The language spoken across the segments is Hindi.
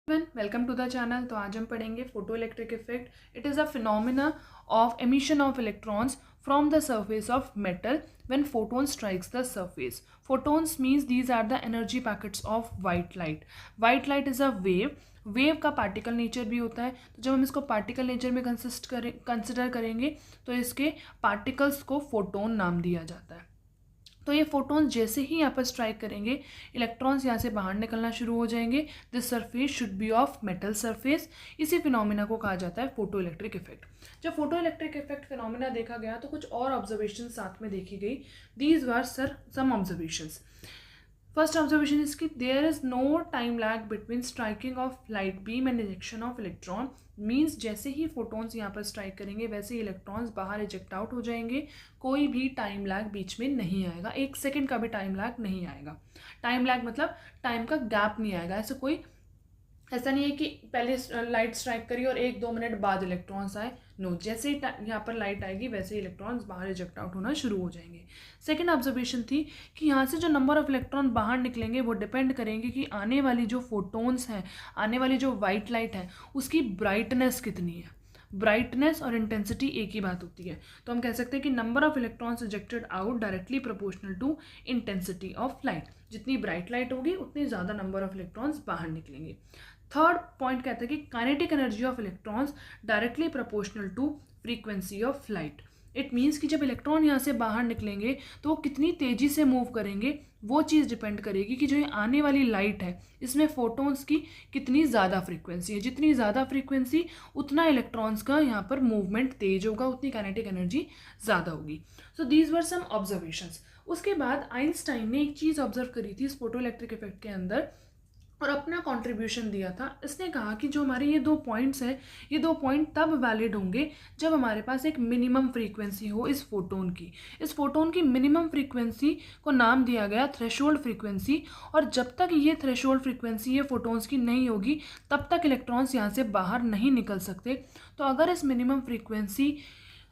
Welcome to the channel. तो आज हम पढ़ेंगे photo electric effect. It is a phenomena of emission of electrons from the surface of metal when photon strikes the surface. Photons means these are the energy packets of white light. White light is a wave. Wave का पार्टिकल नेचर भी होता है, तो जब हम इसको पार्टिकल नेचर में कंसिडर करेंगे तो इसके पार्टिकल्स को फोटोन नाम दिया जाता है। तो ये फोटॉन्स जैसे ही यहाँ पर स्ट्राइक करेंगे, इलेक्ट्रॉन्स यहाँ से बाहर निकलना शुरू हो जाएंगे। This surface should be of metal surface. इसी फिनोमिना को कहा जाता है फोटो इलेक्ट्रिक इफेक्ट। जब फोटो इलेक्ट्रिक इफेक्ट फिनोमिना देखा गया तो कुछ और ऑब्जर्वेशन साथ में देखी गई। These were some observations. First observation is कि there is no time lag between striking of light beam and ejection of electron. Means जैसे ही फोटॉन्स यहाँ पर स्ट्राइक करेंगे वैसे ही इलेक्ट्रॉन्स बाहर इजेक्ट आउट हो जाएंगे। कोई भी टाइम लैग बीच में नहीं आएगा, 1 सेकेंड का भी टाइम लैग नहीं आएगा। टाइम लैग मतलब टाइम का गैप नहीं आएगा। ऐसा नहीं है कि पहले लाइट स्ट्राइक करी और 1-2 मिनट बाद इलेक्ट्रॉन्स आए। नो, जैसे ही यहाँ पर लाइट आएगी वैसे ही इलेक्ट्रॉन्स बाहर इजेक्ट आउट होना शुरू हो जाएंगे। सेकंड ऑब्जर्वेशन थी कि यहाँ से जो नंबर ऑफ इलेक्ट्रॉन बाहर निकलेंगे वो डिपेंड करेंगे कि आने वाली जो फोटोन्स हैं, आने वाली जो वाइट लाइट है, उसकी ब्राइटनेस कितनी है। ब्राइटनेस और इंटेंसिटी एक ही बात होती है, तो हम कह सकते हैं कि number of electrons ejected out directly proportional to intensity of light. जितनी ब्राइट लाइट होगी उतनी ज़्यादा नंबर ऑफ इलेक्ट्रॉन्स बाहर निकलेंगे। थर्ड पॉइंट कहता है कि kinetic energy of electrons directly proportional to frequency of light. It means कि जब इलेक्ट्रॉन यहाँ से बाहर निकलेंगे तो वो कितनी तेज़ी से मूव करेंगे, वो चीज़ डिपेंड करेगी कि जो ये आने वाली लाइट है इसमें फोटोन्स की कितनी ज़्यादा फ्रीक्वेंसी है। जितनी ज़्यादा फ्रीक्वेंसी उतना इलेक्ट्रॉन्स का यहाँ पर मूवमेंट तेज होगा, उतनी काइनेटिक एनर्जी ज़्यादा होगी। So these were some observations. उसके बाद आइंस्टाइन ने एक चीज़ ऑब्जर्व करी थी इस फोटो इलेक्ट्रिक इफेक्ट के अंदर और अपना कंट्रीब्यूशन दिया था। इसने कहा कि जो हमारे ये 2 पॉइंट्स हैं, ये 2 पॉइंट तब वैलिड होंगे जब हमारे पास एक मिनिमम फ्रीक्वेंसी हो इस फोटोन की। इस फोटोन की मिनिमम फ्रीक्वेंसी को नाम दिया गया थ्रेशोल्ड फ्रीक्वेंसी। और जब तक ये थ्रेशोल्ड फ्रीक्वेंसी ये फोटोन्स की नहीं होगी तब तक इलेक्ट्रॉन्स यहाँ से बाहर नहीं निकल सकते। तो अगर इस मिनिमम फ्रीक्वेंसी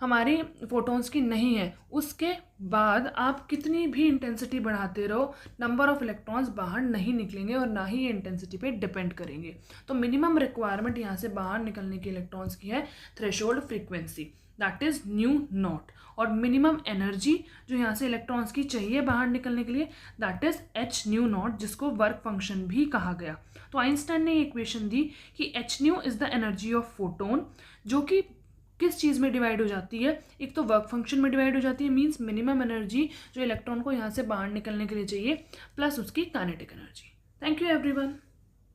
हमारी फोटॉन्स की नहीं है, उसके बाद आप कितनी भी इंटेंसिटी बढ़ाते रहो, नंबर ऑफ इलेक्ट्रॉन्स बाहर नहीं निकलेंगे और ना ही ये इंटेंसिटी पे डिपेंड करेंगे। तो मिनिमम रिक्वायरमेंट यहाँ से बाहर निकलने की इलेक्ट्रॉन्स की है threshold frequency, that is new not. और मिनिमम एनर्जी जो यहाँ से इलेक्ट्रॉन्स की चाहिए बाहर निकलने के लिए, that is H new not, जिसको वर्क फंक्शन भी कहा गया। तो आइंस्टाइन ने इक्वेशन दी कि H new is the energy of photon, जो कि किस चीज़ में डिवाइड हो जाती है, एक तो वर्क फंक्शन में डिवाइड हो जाती है। मींस मिनिमम एनर्जी जो इलेक्ट्रॉन को यहाँ से बाहर निकलने के लिए चाहिए प्लस उसकी kinetic energy. Thank you everyone.